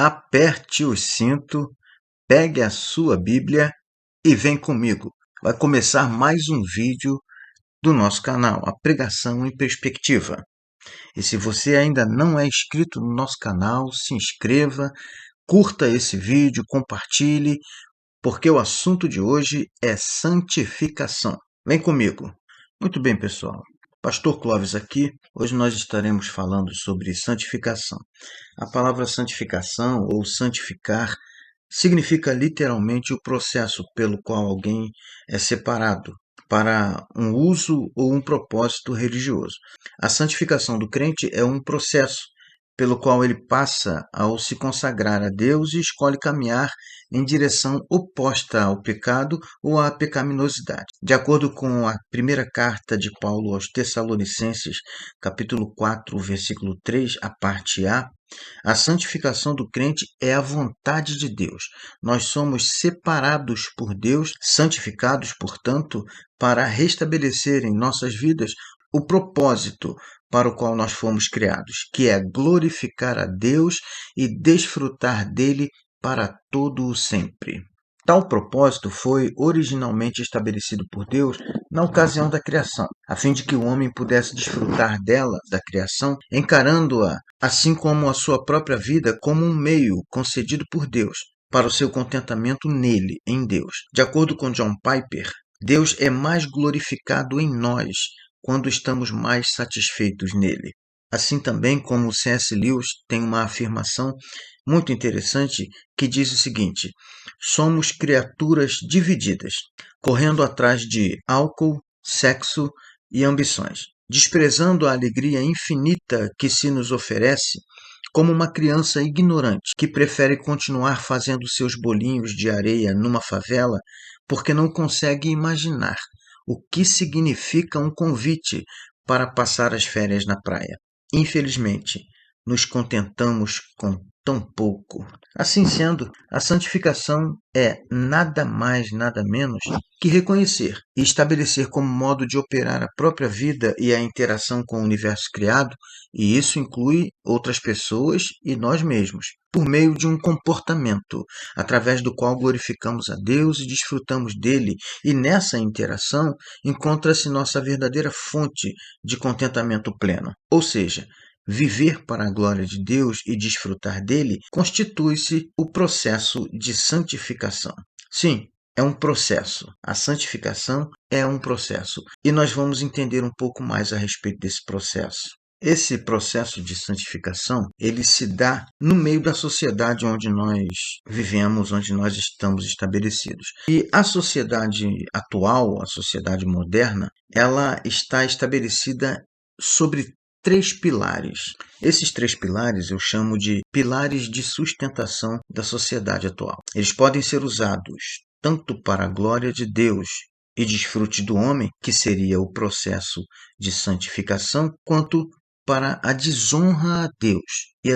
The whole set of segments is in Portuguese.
aperte o cinto, pegue a sua Bíblia e vem comigo. Vai começar mais um vídeo do nosso canal, a Pregação em Perspectiva. E se você ainda não é inscrito no nosso canal, se inscreva, curta esse vídeo, compartilhe, porque o assunto de hoje é santificação. Vem comigo. Muito bem, pessoal. Pastor Clóvis aqui. Hoje nós estaremos falando sobre santificação. A palavra santificação ou santificar significa literalmente o processo pelo qual alguém é separado para um uso ou um propósito religioso. A santificação do crente é um processo pelo qual ele passa ao se consagrar a Deus e escolhe caminhar em direção oposta ao pecado ou à pecaminosidade. De acordo com a primeira carta de Paulo aos Tessalonicenses, capítulo 4, versículo 3, a parte a santificação do crente é a vontade de Deus. Nós somos separados por Deus, santificados, portanto, para restabelecer em nossas vidas o propósito para o qual nós fomos criados, que é glorificar a Deus e desfrutar dele para todo o sempre. Tal propósito foi originalmente estabelecido por Deus na ocasião da criação, a fim de que o homem pudesse desfrutar dela, da criação, encarando-a, assim como a sua própria vida, como um meio concedido por Deus para o seu contentamento nele, em Deus. De acordo com John Piper, Deus é mais glorificado em nós quando estamos mais satisfeitos nele. Assim também como C.S. Lewis tem uma afirmação muito interessante que diz o seguinte: somos criaturas divididas, correndo atrás de álcool, sexo e ambições, desprezando a alegria infinita que se nos oferece, como uma criança ignorante que prefere continuar fazendo seus bolinhos de areia numa favela porque não consegue imaginar o que significa um convite para passar as férias na praia. Infelizmente, nos contentamos com tão pouco. Assim sendo, a santificação é nada mais, nada menos que reconhecer e estabelecer como modo de operar a própria vida e a interação com o universo criado, e isso inclui outras pessoas e nós mesmos, por meio de um comportamento, através do qual glorificamos a Deus e desfrutamos dele, e nessa interação encontra-se nossa verdadeira fonte de contentamento pleno. Ou seja, viver para a glória de Deus e desfrutar dele constitui-se o processo de santificação. Sim, é um processo. A santificação é um processo. E nós vamos entender um pouco mais a respeito desse processo. Esse processo de santificação, ele se dá no meio da sociedade onde nós vivemos, onde nós estamos estabelecidos. E a sociedade atual, a sociedade moderna, ela está estabelecida sobre 3 pilares. Esses 3 pilares eu chamo de pilares de sustentação da sociedade atual. Eles podem ser usados tanto para a glória de Deus e desfrute do homem, que seria o processo de santificação, quanto para a desonra a Deus e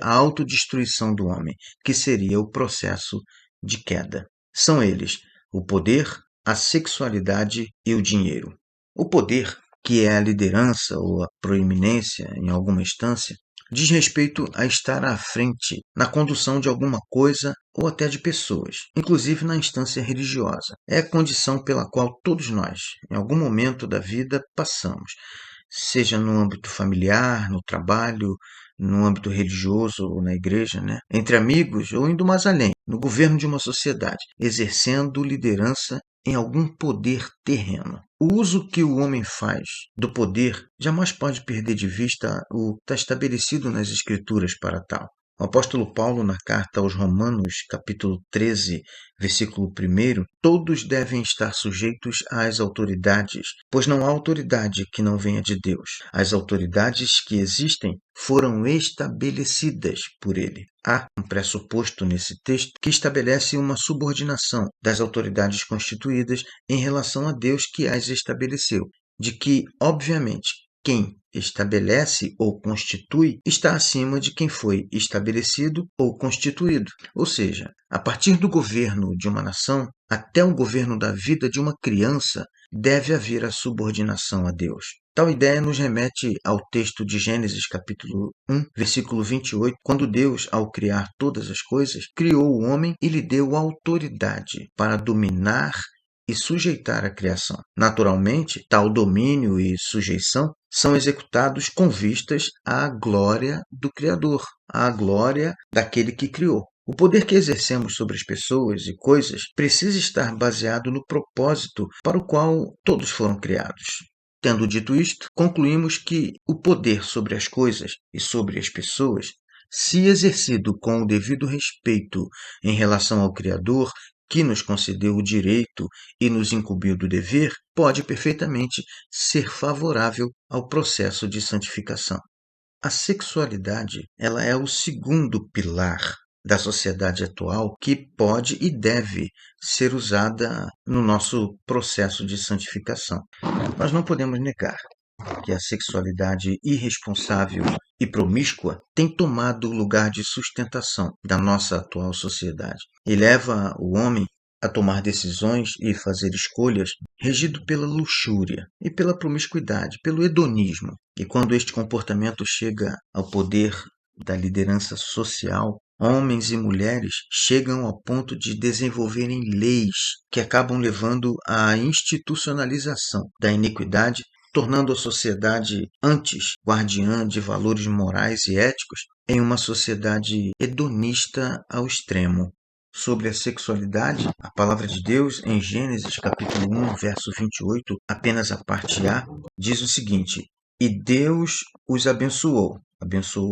a autodestruição do homem, que seria o processo de queda. São eles o poder, a sexualidade e o dinheiro. O poder, que é a liderança ou a proeminência em alguma instância, diz respeito a estar à frente na condução de alguma coisa ou até de pessoas, inclusive na instância religiosa. É a condição pela qual todos nós, em algum momento da vida, passamos, seja no âmbito familiar, no trabalho, no âmbito religioso ou na igreja, entre amigos ou indo mais além, no governo de uma sociedade, exercendo liderança em algum poder terreno. O uso que o homem faz do poder jamais pode perder de vista o que está estabelecido nas Escrituras para tal. O apóstolo Paulo, na carta aos Romanos, capítulo 13, versículo 1, todos devem estar sujeitos às autoridades, pois não há autoridade que não venha de Deus. As autoridades que existem foram estabelecidas por ele. Há um pressuposto nesse texto que estabelece uma subordinação das autoridades constituídas em relação a Deus que as estabeleceu, de que, obviamente, quem estabelece ou constitui está acima de quem foi estabelecido ou constituído. Ou seja, a partir do governo de uma nação até o governo da vida de uma criança, deve haver a subordinação a Deus. Tal ideia nos remete ao texto de Gênesis capítulo 1, versículo 28, quando Deus, ao criar todas as coisas, criou o homem e lhe deu autoridade para dominar e sujeitar a criação. Naturalmente, tal domínio e sujeição são executados com vistas à glória do Criador, à glória daquele que criou. O poder que exercemos sobre as pessoas e coisas precisa estar baseado no propósito para o qual todos foram criados. Tendo dito isto, concluímos que o poder sobre as coisas e sobre as pessoas, se exercido com o devido respeito em relação ao Criador, que nos concedeu o direito e nos incumbiu do dever, pode perfeitamente ser favorável ao processo de santificação. A sexualidade, ela é o segundo pilar da sociedade atual que pode e deve ser usada no nosso processo de santificação. Nós não podemos negar que a sexualidade irresponsável e promíscua tem tomado o lugar de sustentação da nossa atual sociedade e leva o homem a tomar decisões e fazer escolhas regido pela luxúria e pela promiscuidade, pelo hedonismo. E quando este comportamento chega ao poder da liderança social, homens e mulheres chegam ao ponto de desenvolverem leis que acabam levando à institucionalização da iniquidade, tornando a sociedade antes guardiã de valores morais e éticos em uma sociedade hedonista ao extremo. Sobre a sexualidade, a palavra de Deus, em Gênesis capítulo 1, verso 28, apenas a parte A, diz o seguinte: E Deus os abençoou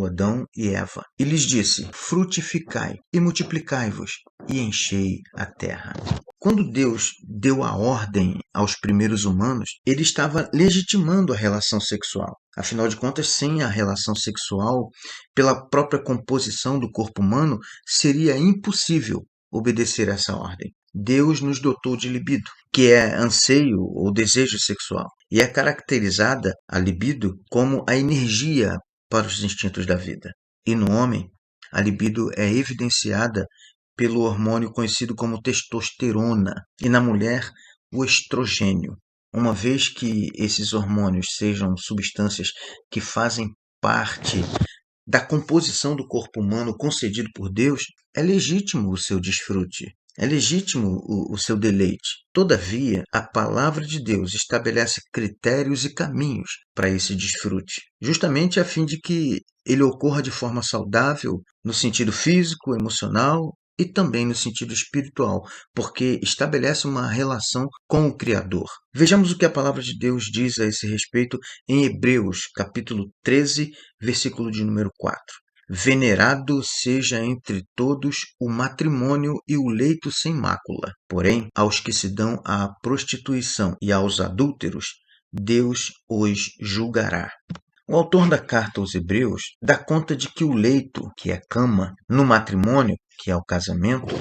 Adão e Eva, e lhes disse: frutificai e multiplicai-vos, e enchei a terra. Quando Deus deu a ordem aos primeiros humanos, ele estava legitimando a relação sexual. Afinal de contas, sem a relação sexual, pela própria composição do corpo humano, seria impossível obedecer a essa ordem. Deus nos dotou de libido, que é anseio ou desejo sexual, e é caracterizada a libido como a energia para os instintos da vida. E no homem, a libido é evidenciada pelo hormônio conhecido como testosterona, e na mulher, o estrogênio. Uma vez que esses hormônios sejam substâncias que fazem parte da composição do corpo humano concedido por Deus, é legítimo o seu desfrute, é legítimo o seu deleite. Todavia, a palavra de Deus estabelece critérios e caminhos para esse desfrute, justamente a fim de que ele ocorra de forma saudável, no sentido físico, emocional e também no sentido espiritual, porque estabelece uma relação com o Criador. Vejamos o que a palavra de Deus diz a esse respeito em Hebreus, capítulo 13, versículo de número 4. Venerado seja entre todos o matrimônio e o leito sem mácula. Porém, aos que se dão à prostituição e aos adúlteros, Deus os julgará. O autor da carta aos Hebreus dá conta de que o leito, que é cama, no matrimônio, que é o casamento,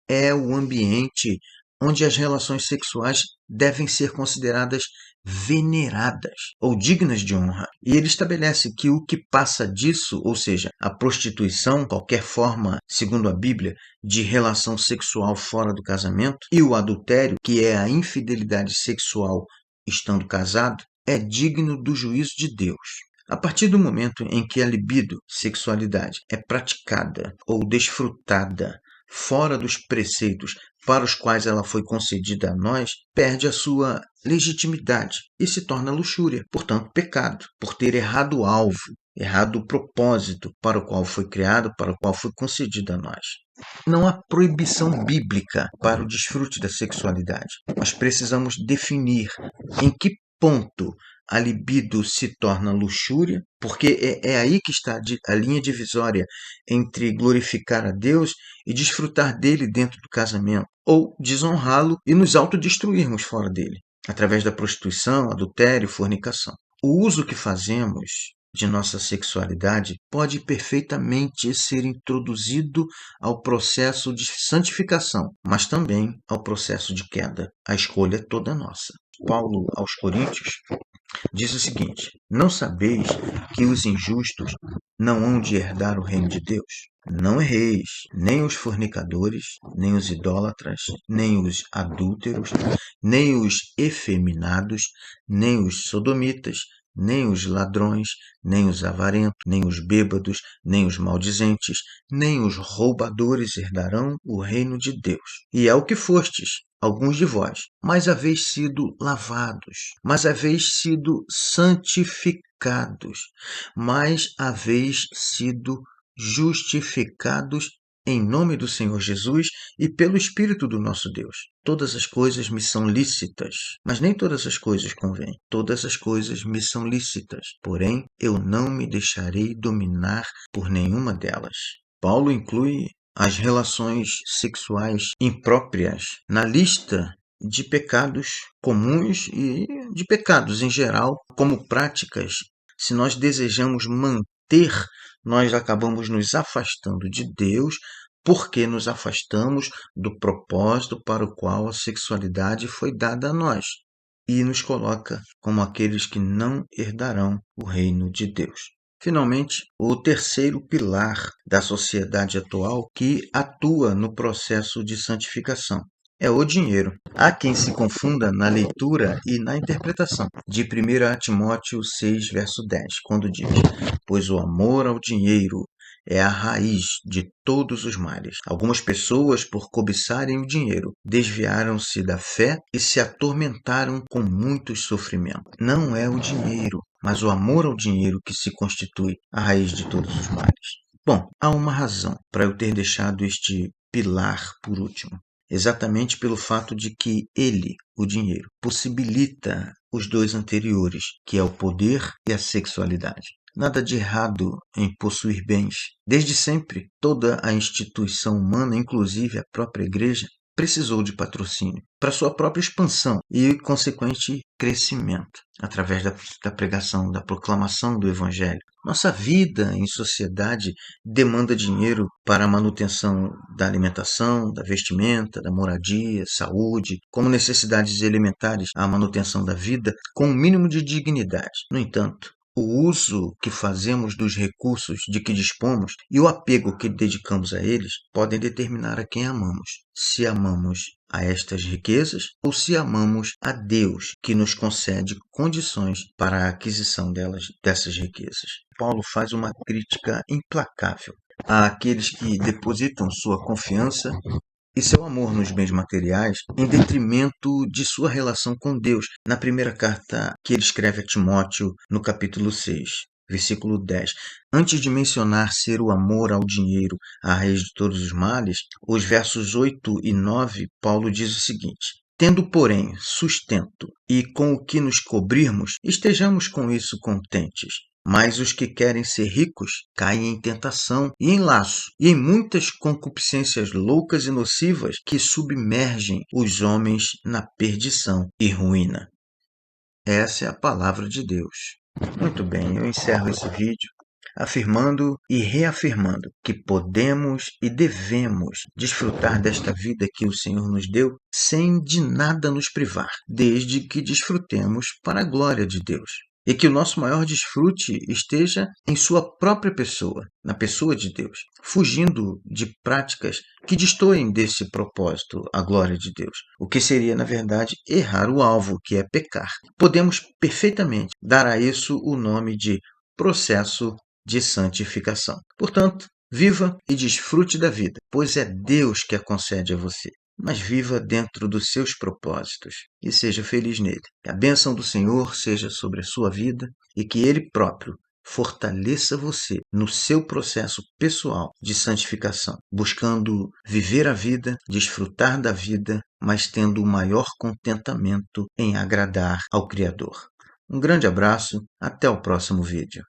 é o ambiente onde as relações sexuais devem ser consideradas veneradas ou dignas de honra. E ele estabelece que o que passa disso, ou seja, a prostituição, qualquer forma, segundo a Bíblia, de relação sexual fora do casamento, e o adultério, que é a infidelidade sexual estando casado, é digno do juízo de Deus. A partir do momento em que a libido, sexualidade, é praticada ou desfrutada fora dos preceitos para os quais ela foi concedida a nós, perde a sua legitimidade e se torna luxúria, portanto pecado, por ter errado o alvo, errado o propósito para o qual foi criado, para o qual foi concedido a nós. Não há proibição bíblica para o desfrute da sexualidade. Nós precisamos definir em que ponto a libido se torna luxúria, porque é aí que está a linha divisória entre glorificar a Deus e desfrutar dele dentro do casamento, ou desonrá-lo e nos autodestruirmos fora dele, através da prostituição, adultério, fornicação. O uso que fazemos de nossa sexualidade pode perfeitamente ser introduzido ao processo de santificação, mas também ao processo de queda. A escolha é toda nossa. Paulo aos Coríntios diz o seguinte: não sabeis que os injustos não hão de herdar o reino de Deus? Não erreis, nem os fornicadores, nem os idólatras, nem os adúlteros, nem os efeminados, nem os sodomitas, nem os ladrões, nem os avarentos, nem os bêbados, nem os maldizentes, nem os roubadores herdarão o reino de Deus. E é o que fostes, alguns de vós, mas haveis sido lavados, mas haveis sido santificados, mas haveis sido justificados em nome do Senhor Jesus e pelo Espírito do nosso Deus. Todas as coisas me são lícitas, mas nem todas as coisas convêm. Todas as coisas me são lícitas, porém eu não me deixarei dominar por nenhuma delas. Paulo inclui as relações sexuais impróprias na lista de pecados comuns e de pecados em geral, como práticas. Se nós desejamos manter, nós acabamos nos afastando de Deus, porque nos afastamos do propósito para o qual a sexualidade foi dada a nós, e nos coloca como aqueles que não herdarão o reino de Deus. Finalmente, o terceiro pilar da sociedade atual que atua no processo de santificação é o dinheiro. Há quem se confunda na leitura e na interpretação de 1 Timóteo 6, verso 10, quando diz: pois o amor ao dinheiro é a raiz de todos os males. Algumas pessoas, por cobiçarem o dinheiro, desviaram-se da fé e se atormentaram com muitos sofrimentos. Não é o dinheiro, mas o amor ao dinheiro que se constitui a raiz de todos os males. Bom, há uma razão para eu ter deixado este pilar por último. Exatamente pelo fato de que ele, o dinheiro, possibilita os dois anteriores, que é o poder e a sexualidade. Nada de errado em possuir bens. Desde sempre, toda a instituição humana, inclusive a própria igreja, precisou de patrocínio para sua própria expansão e consequente crescimento, através da pregação, da proclamação do Evangelho. Nossa vida em sociedade demanda dinheiro para a manutenção da alimentação, da vestimenta, da moradia, saúde, como necessidades elementares à manutenção da vida com o mínimo de dignidade. No entanto, o uso que fazemos dos recursos de que dispomos e o apego que dedicamos a eles podem determinar a quem amamos. Se amamos a estas riquezas ou se amamos a Deus, que nos concede condições para a aquisição dessas riquezas. Paulo faz uma crítica implacável àqueles que depositam sua confiança e seu amor nos bens materiais em detrimento de sua relação com Deus. Na primeira carta que ele escreve a Timóteo, no capítulo 6, versículo 10. Antes de mencionar ser o amor ao dinheiro a raiz de todos os males, os versos 8 e 9, Paulo diz o seguinte: tendo, porém, sustento e com o que nos cobrirmos, estejamos com isso contentes. Mas os que querem ser ricos caem em tentação e em laço, e em muitas concupiscências loucas e nocivas que submergem os homens na perdição e ruína. Essa é a palavra de Deus. Muito bem, eu encerro esse vídeo afirmando e reafirmando que podemos e devemos desfrutar desta vida que o Senhor nos deu sem de nada nos privar, desde que desfrutemos para a glória de Deus. E que o nosso maior desfrute esteja em sua própria pessoa, na pessoa de Deus, fugindo de práticas que destoem desse propósito, a glória de Deus, o que seria, na verdade, errar o alvo, que é pecar. Podemos perfeitamente dar a isso o nome de processo de santificação. Portanto, viva e desfrute da vida, pois é Deus que a concede a você. Mas viva dentro dos seus propósitos e seja feliz nele. Que a bênção do Senhor seja sobre a sua vida e que Ele próprio fortaleça você no seu processo pessoal de santificação, buscando viver a vida, desfrutar da vida, mas tendo o maior contentamento em agradar ao Criador. Um grande abraço, até o próximo vídeo.